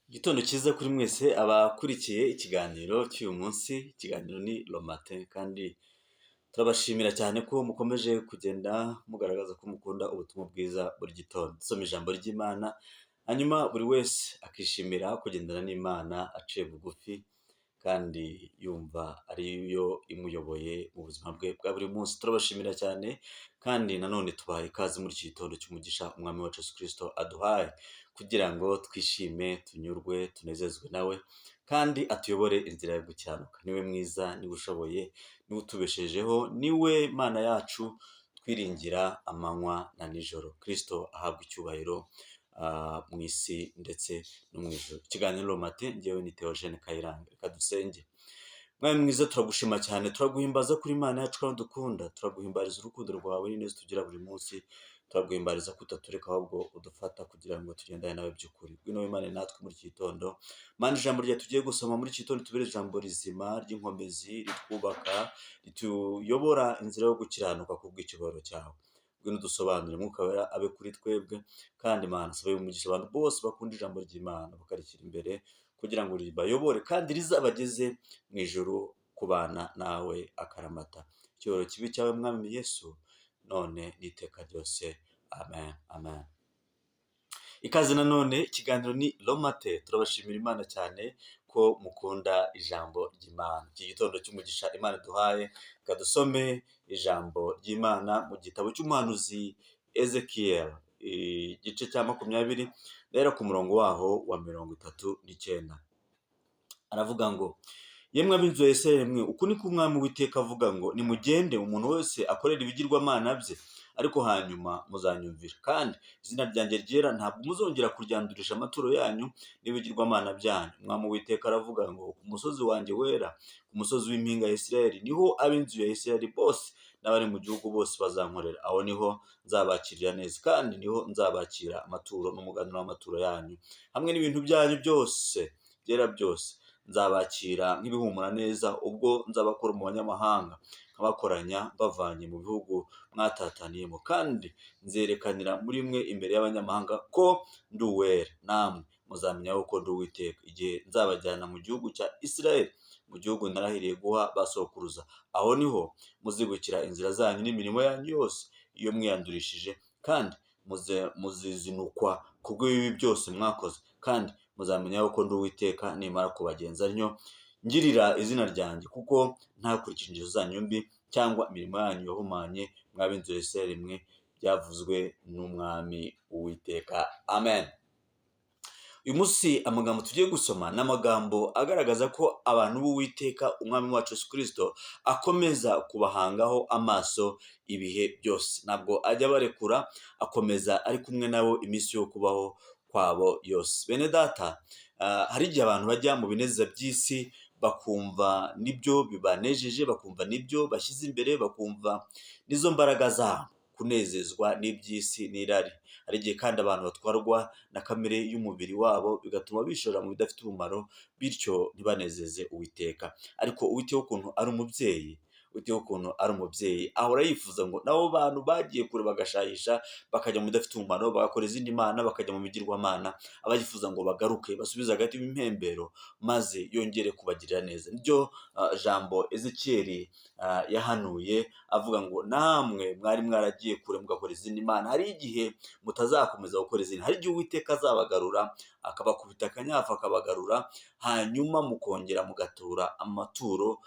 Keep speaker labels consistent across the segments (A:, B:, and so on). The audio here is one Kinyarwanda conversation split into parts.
A: Igitondo cyiza kuri mwese abakurikiye ikiganiro cy'uyu munsi. Ikiganiro ni Romate kandi turabashimira cyane ko mukomeje kugenda mugaragaza ko mukunda ubutumwa bwiza buri gitondo. Dusoma ijambo ry'Imana hanyuma buri wese akishimira kugendana n'Imana aciye bugufi kandi yumva ariyo imuyoboye mu buzima bwe bwa buri munsi. Turabashimira cyane kandi nanone tubahaye ikaze muri iki gitondo cy'umugisha umwami wacu Yesu Kristo aduhaye kugira ngo twishime, tunyurwe, tunezezwe nawe kandi atuyobore inzira yo gukiranuka. Niwe mwiza, niwe ushoboye, niwe utubeshejeho, niwe Mana yacu twiringira amanywa na nijoro. Kristo ahabwa icyubahiro mu isi ndetse no mu ijuru. Ikiganiro Romate, njyewe ni Theogene Kayiranga. Reka dusenge. Mwami mwiza, turagushima cyane, turaguhimbaza kuri Imana yacu kandi dukunda, turaguhimbariza urukundo rwawe n'ineza tugira buri munsi, turaguhimbariza ko utatureka ahubwo udufata kugira ngo tugendane nawe by'ukuri. Ngwino wimane natwe muri iki gitondo. Mana, ijambo ryawe tugiye gusoma muri iki gitondo tubere ijambo rizima ry'inkomezi, ritwubaka, rituyobora inzira yo gukiranuka kubw'icyubahiro cyawe. Ngwino dusobanure, Mwuka Wera abe kuri twebwe kandi Mana, sabe umugisha abantu bose bakunda ijambo ry'Imana bakarishyira imbere kugira ngo ribayobore kandi rizabageze mu ijuru kubana nawe akaramata. Icyubahiro kibi cyawe Mwami Yesu, none n'iteka ryose. Amen, amen. Ikaze nanone, ikiganiro ni Romate. Turabashimira Imana cyane ko mukunda ijambo ry'Imana. Iki gitondo cy'umugisha Imana duhaye, reka dusome ijambo ry'Imana mu gitabo cy'umuhanuzi Ezekiel, igice cya 20, rero ku murongo waho wa 39. Aravuga ngo: yemwe ab'inzu ya Isirayeli, uku ni ko Umwami Uwiteka avuga ngo, nimugende umuntu wese akorera ibigirwamana bye, ariko hanyuma muzanyumvira, kandi izina ryanjye ryera ntabwo muzongera kuryandurisha amaturo yanyu n'ibigirwamana byanyu. Umwami Uwiteka aravuga ngo, ku musozi wanjye wera, ku musozi w'impinga ya Isirayeli, niho ab'inzu ya Isirayeli bose n'abari mu gihugu bose bazankorera. Aho niho nzabakirira neza, kandi niho nzabakira amaturo n'umuganura w'amaturo yanyu, hamwe n'ibintu byanyu byose byera byose. Nzabakira nk'ibihumura neza ubwo nzabakura mu banyamahanga, nkabakoranya bavanye mu bihugu mwatataniyemo, kandi nzerekanira muri mwe imbere y'abanyamahanga ko ndi uwera, namwe muzamenya ko ndi Uwiteka, igihe nzabajyana mu gihugu cya Isirayeli, mu gihugu narahiriye guha ba sokuruza. Aho niho muzibukira inzira zanyu n'imirimo yanyu yose iyo mwiyandurishije, kandi muzizinukwa kubw'ibibi byose mwakoze, kandi muzamenya ko ndi Uwiteka nimara kubagenza ntyo ngirira izina ryanjye, kuko ntakurikije ingeso zanyu mbi cyangwa imirimo yanyu yahumanye, mwa b'inzu ya Isirayeli mwe, byavuzwe n'Umwami Uwiteka. Amen. Uyu munsi amagambo tugiye gusoma ni amagambo agaragaza ko abantu b'Uwiteka, Umwami wacu Yesu Kristo, akomeza kubahangaho amaso ibihe byose. Ntabwo ajya abarekura, akomeza ari kumwe nabo iminsi yo kubaho kwabo yose. Bene data, hari igihe abantu bajya mu binezeza by'isi, bakumva nibyo bibanejeje, bakumva nibyo bashyize imbere, bakumva nizo mbaraga zabo, kunezezwa n'iby'isi n'irari. Hari igihe kandi abantu batwarwa na kamere y'umubiri wabo, bigatuma bishora mu bidafite umumaro, bityo ntibanezeze Uwiteka. Ariko Uwiteka ukuntu ari umubyeyi, ahora yifuza ngo nabo bantu bagiye kure bagashayisha, bakajya mu bidafite umumaro, bagakora izindi mana, bakajya mu bigirwamana, aba yifuza ngo bagaruke basubize hagati y'impembero, maze yongere kubagirira neza. Niryo jambo Ezekiel yahanuye avuga ngo, namwe mwari mwaragiye kure mugakora izindi mana, hari igihe mutazakomeza gukora izindi. Hari igihe Uwiteka azabagarura, akabakubita akanyafu akabagarura, hanyuma mukongera mugatura amaturo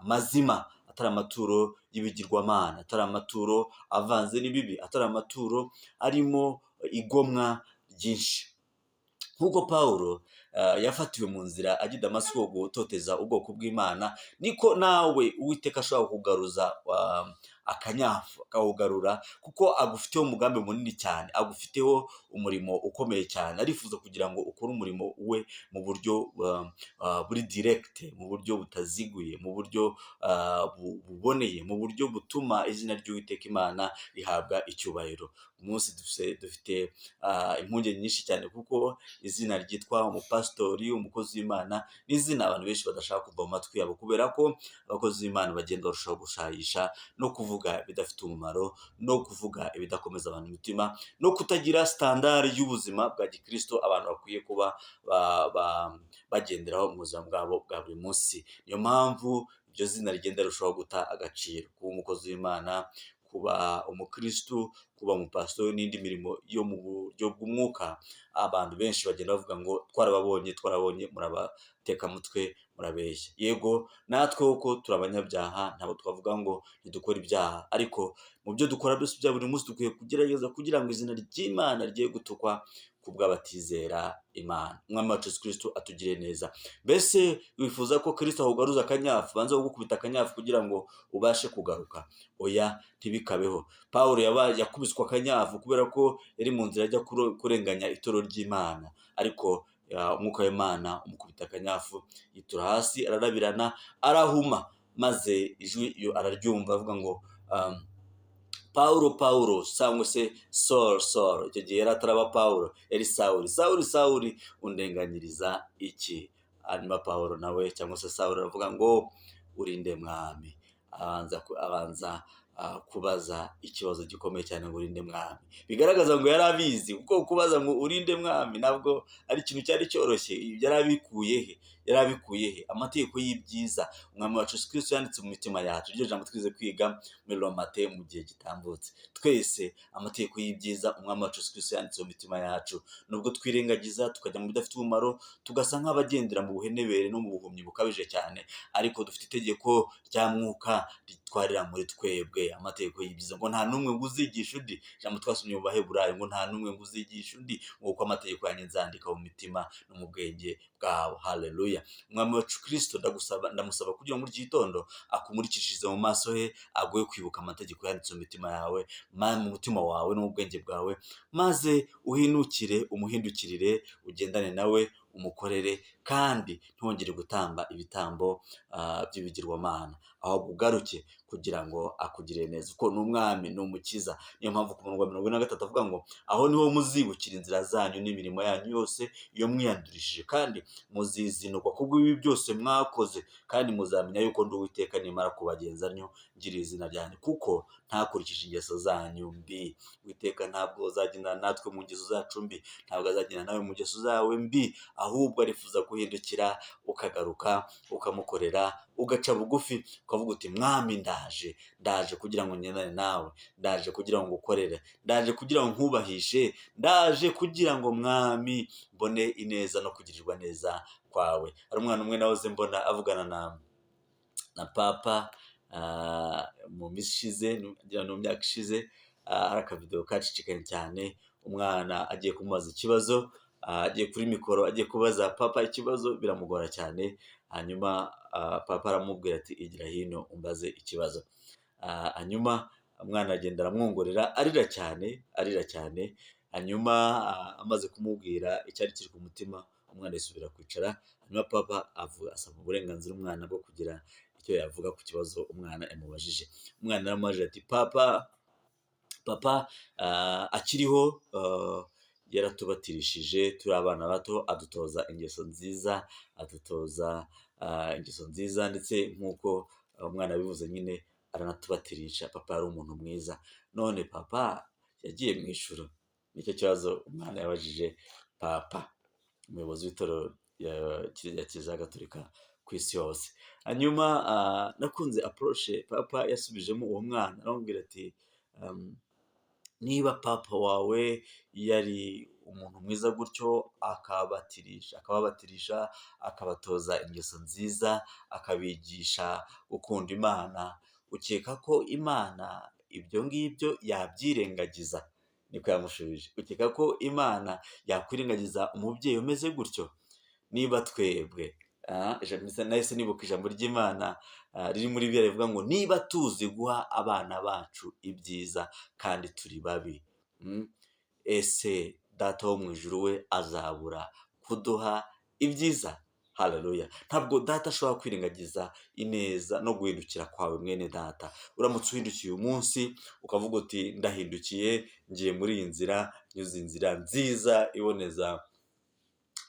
A: mazima, atari amaturo y'ibigirwamana, atari amaturo avanze n'ibibi, atari amaturo arimo igomwa ryinshi. Nk'uko Pawulo yafatiwe mu nzira ajya i Damasiko gutoteza ubwoko bw'Imana, niko nawe Uwiteka ashobora kugaruza akanyafu, akawugarura, kuko agufiteho umugambi munini cyane, agufiteho umurimo ukomeye cyane. Arifuza kugira ngo ukore umurimo we mu buryo buri direct, mu buryo butaziguye, mu buryo buboneye, mu buryo butuma izina ry'Uwiteka Imana rihabwa icyubahiro. Umunsi dufite impungenge nyinshi cyane, kuko izina ryitwa umupasiteri umupasitori, umukozi w'Imana ni izina abantu benshi badashaka kumva mu matwi yabo, kubera ko abakozi b'Imana bagenda barushaho gushayisha no kuvuga ibidafite umumaro, no kuvuga ibidakomeza abantu imitima, no kutagira standard y'ubuzima bwa gikristo abantu bakwiye kuba bagenderaho mu buzima bwabo bwa buri munsi. Niyo mpamvu iryo zina rigenda rirushaho guta agaciro. Kuba umukozi w'Imana, kuba umukristo, kuba umupasitori n'indi mirimo yo mu buryo bw'umwuka, abantu benshi bagenda bavuga ngo twarabonye murabatekamutwe, murabeshya. Yego natwe uko turi abanyabyaha ntabwo twavuga ngo ntidukora ibyaha, ariko mu byo dukora byose bya buri munsi dukwiye kugerageza kugira ngo izina ry'Imana rigiye gutukwa kubw'abatizera Imana. Umwami wacu Yesu Kristo atugire neza. Mbese wifuza ko Kristo akugaruza akanyafu, banza kugukubita akanyafu kugira ngo ubashe kugaruka? Oya, ntibikabeho. Pawulo yakubiswe akanyafu kubera ko yari mu nzira ajya kurenganya itorero ry'Imana, ariko umwuka w'Imana umukubita akanyafu, yitura hasi, ararabirana, arahuma, maze ijwi araryumva avuga ngo Paulo cyangwa se Saul. Icyo gihe yari ataraba Paulo, yari Sawuli, undenganyiriza iki? Hanyuma Paulo nawe cyangwa se Sawuli aravuga ngo urinde mwami. Abanza kubaza ikibazo gikomeye cyane ngo urinde mwami. Bigaragaza ngo yari abizi, kuko kubaza ngo urinde mwami ntabwo ari ikintu cyari cyoroshye. Yari abikuye he? Amategeko y'ibyiza umwami wacu Yesu Kristo yanditse mu mitima yacu. Iryo jambo twize kwiga muri Romate mu gihe gitambutse. Twese amategeko y'ibyiza umwami wacu Yesu Kristo yanditse mu mitima yacu. Nubwo twirengagiza tukajya mu bidafite umumaro, tugasa nk'abagendera mu buhenebere no mu buhumyi bukabije cyane, ariko dufite itegeko rya mwuka ritwarira muri twebwe. Amategeko y'ibyiza ngo nta n'umwe uzigisha undi. Ijambo twasomye mu Baheburayo ngo nta n'umwe uzigisha undi, nk'uko amategeko yanjye nzandika mu mitima no mu bwenge bwabo. Haleluya. Umwami wacu Kristo ndamusaba kugira ngo muri iki gitondo akumurikishirize mu maso he, aguhe kwibuka amategeko yanditse mu mitima yawe, mu mutima wawe no mu bwenge bwawe, maze umuhindukirire, ugendane nawe, umukorere, kandi ntongere gutamba ibitambo by'ibigirwamana, ahubwo ugaruke kugira ngo akugire neza, kuko ni umwami, ni umukiza. Niyo mpamvu ku murongo wa 43 avuga ngo aho niho muzibukira inzira zanyu n'imirimo yanyu yose iyo mwiyandurishije, kandi muzizinukwa kubw'ibi byose mwakoze, kandi muzamenya yuko ndi Uwiteka nimara kubagenza ntyo ngiriye izina ryanjye, kuko ntakurikije ingeso zanyu mbi. Uwiteka ntabwo azagendana natwe mu ngeso zacu mbi, ntabwo azagendana nawe mu ngeso zawe mbi, ahubwo arifuza guhindukira ukagaruka, ukamukorera, ugaca bugufi, ukavuga uti mwami ndaje kugira ngo ngendane nawe, ndaje kugira ngo ngukorere, ndaje kugira ngo nkubahishe, ndaje kugira ngo mwami mbone ineza no kugirirwa neza kwawe. Hari umwana umwe nahoze mbona avugana na papa mu minsi ishize, mu myaka ishize, hari akavideo kacicikanye cyane, umwana agiye kumubaza ikibazo, agiye kuri mikoro, agiye kubaza papa ikibazo, biramugora cyane. Hanyuma papa aramubwira ati igira hino umbaze ikibazo. Hanyuma umwana agenda aramwongorera, arira cyane. Hanyuma amaze kumubwira icyari kiri ku mutima, umwana yisubira kwicara. Hanyuma papa asaba uburenganzira umwana bwo kugira icyo yavuga ku kibazo umwana yamubajije. Umwana yaramubajije ati papa akiriho yaratubatirishije turi abana bato, adutoza ingeso nziza, ndetse nk'uko umwana yabivuze nyine aranatubatirisha. Papa yari umuntu mwiza, none papa yagiye mu ijuru? Nicyo kibazo umwana yabajije papa, umuyobozi w'itorero ya Kiliziya Gatolika ku isi yose. Hanyuma nakunze approche papa yasubijemo uwo mwana, aramubwira ati niba papa wawe yari umuntu mwiza gutyo, akababatirisha, akabatoza ingeso nziza, akabigisha gukunda Imana, ukeka ko Imana ibyo ngibyo yabyirengagiza? Niko yamushubije. Ukeka ko Imana yakwirengagiza umubyeyi umeze gutyo? Niba twebwe nahise nibuka ijambo ry'Imana riri muri Bibiliya rivuga ngo niba tuzi guha abana bacu ibyiza kandi turi babi, ese data wo mu ijuru we azabura kuduha ibyiza? Haleluya. Ntabwo data ashobora kwirengagiza ineza no guhindukira kwawe mwene data. Uramutse uhindukiye uyu munsi ukavuga uti ndahindukiye, ngiye muri iyi nzira, nyuze inzira nziza iboneza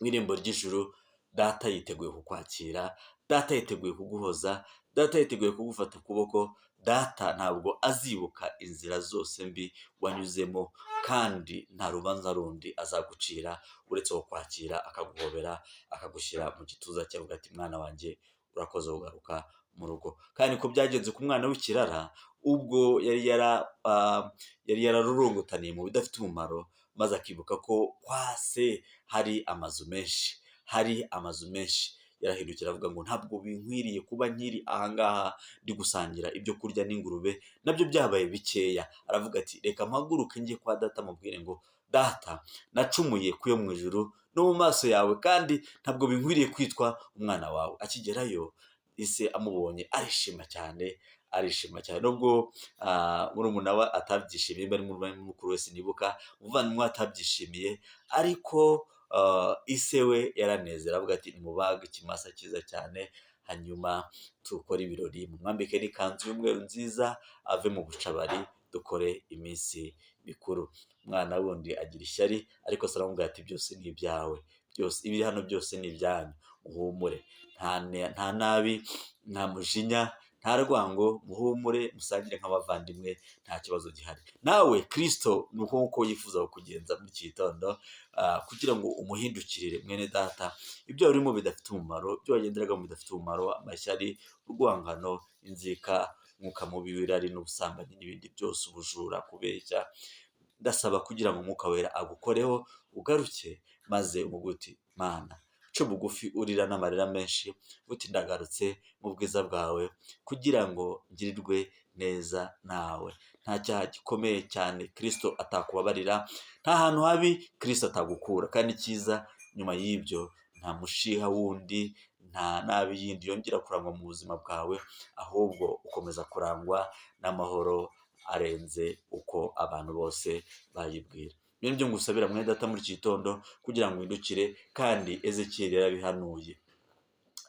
A: mu irembo ry'ijuru, data yiteguye kukwakira, data yiteguye kuguhoza, data yiteguye kugufata ukuboko, data ntabwo azibuka inzira zose mbi wanyuzemo, kandi nta rubanza rundi azagucira uretse kukwakira, akaguhobera, akagushyira mu gituza cye, avuga ati mwana wanjye urakoze kugaruka mu rugo. Kandi ko byagenze ku mwana w'ikirara, ubwo yari yararurungutaniye mu bidafite umumaro, maze akibuka ko kwa se hari amazu menshi, hari amazu menshi, yarahindukira avuga ngo ntabwo binkwiriye kuba nkiri ahangaha ndi gusangira ibyo kurya n'ingurube, nabyo byabaye bikeya. Aravuga ati reka mpaguruke njye kwa data mubwire ngo data, nacumuye ku yo mu ijuru no mu maso yawe, kandi ntabwo binkwiriye kwitwa umwana wawe. Akigerayo ise amubonye arishima cyane, arishima cyane, nubwo murumuna we atabyishimiye, bari mukuru we sinibuka, umuvandimwe we atabyishimiye, ariko ise we yaranezera, avuga ati nimubage ikimasa cyiza cyane, hanyuma tukore ibirori, mumwambike n'ikanzu y'umweru nziza, ave mu bucabari, dukore iminsi mikuru. Umwana wundi agira ishyari, ariko se aramubwira ati byose ni ibyawe, byose ibiri hano byose ni ibyanyu, muhumure, nta nabi, nta mujinya, nta rwango, muhumure musangire nk'abavandimwe, nta kibazo gihari. Nawe Kristo ni uko yifuza kukugenza muri iki gitondo, kugira ngo umuhindukirire mwene data, ibyo urimo bidafite umumaro, ibyo wagenderagamo bidafite umumaro, amashyari, urwangano, inzika, umwuka mubi w'irari n'ubusambanyi n'ibindi byose, ubujura, kubeshya, ndasaba kugira ngo umwuka wera agukoreho, ugaruke, maze umuguti mana uce bugufi, urira n'amarira menshi, uti ndagarutse mu bwiza bwawe kugira ngo ngirirwe neza nawe. Nta cyaha gikomeye cyane Kristo atakubabarira, nta hantu habi Kristo atagukura, kandi cyiza nyuma y'ibyo nta mushiha wundi, nta nabi yindi yongera kurangwa mu buzima bwawe, ahubwo ukomeza kurangwa n'amahoro arenze uko abantu bose bayibwira. Ibyo nibyo ngusabira mwene data muri iki gitondo, kugira ngo uhindukire, kandi Ezekiyeli yarabihanuye.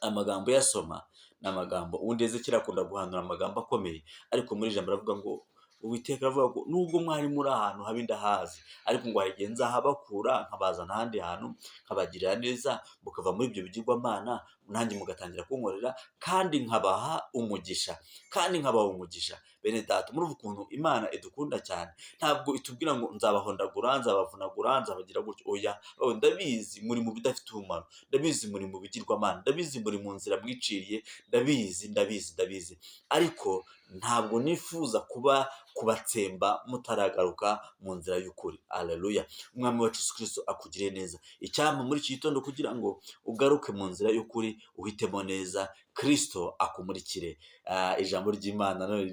A: Amagambo yasoma ni amagambo, ubundi Ezekiyeli akunda guhanura amagambo akomeye, ariko muri ijambo aravuga ngo Uwiteka aravuga ngo nubwo mwari muri ahantu habi ndahazi, ariko ngo hari igihe nzahabakura nkabazana ahandi hantu, nkabagirira neza, mukava muri ibyo bigirwamana, nanjye mugatangira kunkorera, kandi nkabaha umugisha, kandi nkabaha umugisha. Bene data, muri ukuntu Imana idukunda cyane, ntabwo itubwira ngo nzabahondagura, nzabavunagura, nzabagira gutyo, oya, ndabizi muri mu bidafite umumaro, ndabizi muri mu bigirwamana, ndabizi muri mu nzira mwiciriye, ndabizi, ariko ntabwo nifuza kubatsemba mutaragaruka mu nzira y'ukuri. Haleluya. Umwami wacu Yesu Kristo akugire neza. Icyampa muri iki gitondo kugira ngo ugaruke mu nzira y'ukuri, uhitemo neza, Kristo akumurikire. Ijambo ry'Imana none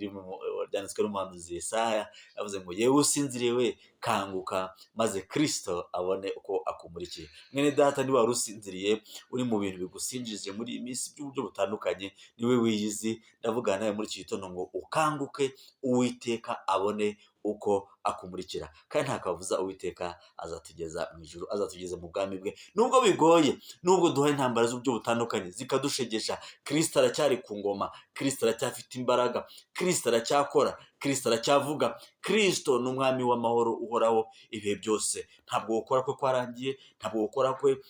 A: ryanditswe n'umuhanuzi Yesaya, yavuze ngo yewe usinziriye we kanguka, maze Kristo abone uko akumurikiye. Mwene data, niba wari usinziriye uri mu bintu bigusinjije muri iyi minsi by'uburyo butandukanye, niwe wiyizi, ndavugana nawe muri iki gitondo ngo ukanguke, Uwiteka abone uko akumurikira, kandi nta kabuza Uwiteka azatugeza mu ijuru, azatugeza mu bwami bwe. Nubwo bigoye, nubwo duhaye intambara z'uburyo butandukanye zikadushegesha, Kristo aracyari ku ngoma, Kristo aracyafite imbaraga, Kristo aracyakora, Kristo aracyavuga. Kristo ni umwami w'amahoro uhoraho ibihe byose. Ntabwo gukora kwe kwarangiye, ntabwo gukora kwe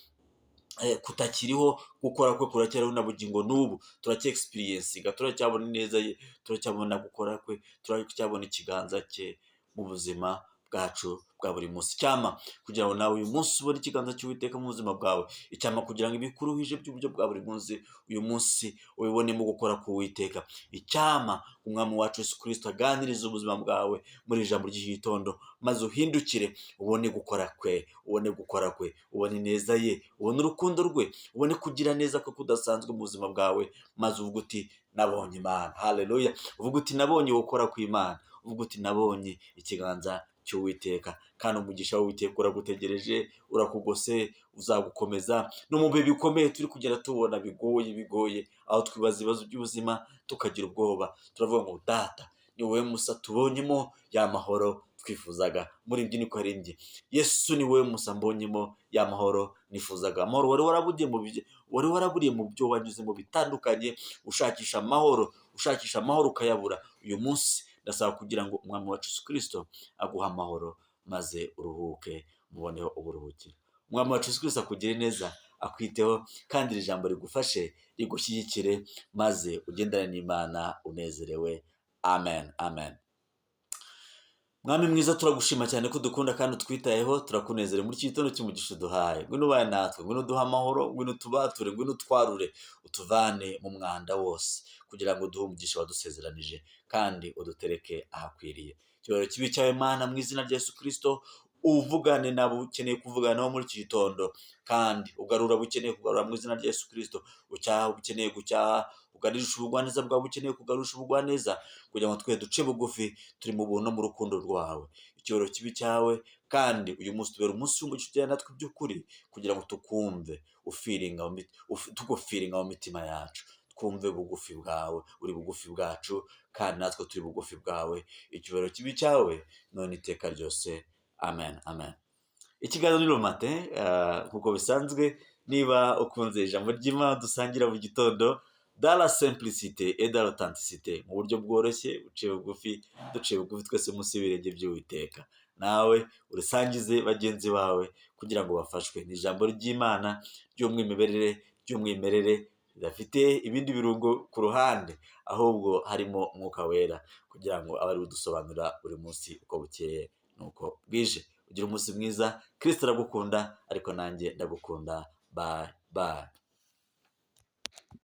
A: kutakiriho, gukora kwe kuracyariho na bugingo n'ubu. Turacyexperiencinga, turacyabona ineza ye, turacyabona gukora kwe, turacyabona ikiganza cye mu buzima bwacu bwa buri munsi. Icyampa kugira ngo nawe uyu munsi ubone ikiganza cy'Uwiteka mu buzima bwawe, icyampa kugira ngo ibikuruhije by'uburyo bwa buri munsi uyu munsi ubibonemo gukora k'Uwiteka. Icyampa umwami wacu Yesu Kristo aganiriza ubuzima bwawe muri ijambo ry'igitondo, maze uhindukire, ubone gukora kwe, ubone ineza ye, ubone urukundo rwe, ubone kugira neza kwe kudasanzwe mu buzima bwawe, maze uvuga uti nabonye Imana. Haleluya. Uvuga uti nabonye gukora kw'Imana, uvuga uti nabonye ikiganza cy'Uwiteka, kandi umugisha w'Uwiteka uragutegereje, urakugose, uzagukomeza no mu bihe bikomeye turi kugenda tubona bigoye, aho twibaza ibibazo by'ubuzima tukagira ubwoba. Turavuga ngo data, ni wowe musa tubonyemo ya mahoro twifuzaga. Muri ibyo niko ari njye, Yesu ni wowe musa mbonyemo ya mahoro nifuzaga. Amahoro wari waraburiye mu byo wanyuzemo bitandukanye, ushakisha amahoro ukayabura. Uyu munsi ndasaba kugira ngo umwami wacu Yesu Kristo aguha amahoro, maze uruhuke, muboneho uburuhukiro. umwami wacu Yesu Kristo akugire neza, akwiteho, kandi iri jambo rigufashe, rigushyigikire, maze ugendane n'Imana unezerewe. Amen, amen. Mwami mwiza, turagushima cyane ko udukunda kandi utwitayeho, turakunezerewe muri iki gitondo cy'umugisha uduhaye. Ngwino ubane natwe, ngwino uduhe amahoro, ngwino utubature, ngwino utwarure, utuvane mu mwanda wose, kugira ngo uduhe umugisha wadusezeranije, kandi udutereke ahakwiriye. Icyubahiro kibi cyawe Mana, mu izina rya Yesu Kristo, uvugane nabo ukeneye kuvugana nabo muri iki gitondo, kandi ugarura abo ukeneye kugarura mu izina rya Yesu Kristo, ucyaha abo ukeneye gucyaha, uganisha ubugwaneza bwawe ukeneye kugarusha ubugwaneza, kugira ngo twe duce bugufi, turi mu buntu no mu rukundo rwawe. Icyubahiro kibi cyawe, kandi uyu munsi tubera umunsi w'umugisha ujyana natwe by'ukuri, kugira ngo tukumve tugufiringa mu mitima yacu, twumve bugufi bwawe, uri bugufi bwacu, kandi natwe turi bugufi bwawe. Icyubahiro kibi cyawe none iteka ryose. Amen, amen. Ikiganiro ni Romate, nk'uko bisanzwe, niba ukunze ijambo ry'Imana dusangira mu gitondo, dans la simplicité et dans l'authenticité, mu buryo bworoshye, duciye bugufi twese munsi y'ibirenge by'Uwiteka. Nawe urisangize bagenzi bawe kugira ngo bafashwe. Ni ijambo ry'Imana ry'umwimerere, ridafite ibindi birungo ku ruhande, ahubwo harimo Mwuka Wera, kugira ngo abe ari we udusobanurira buri munsi uko bukeye nuko bwije. Ugira umunsi mwiza, Kristo aragukunda, ariko nanjye ndagukunda. Bye bye.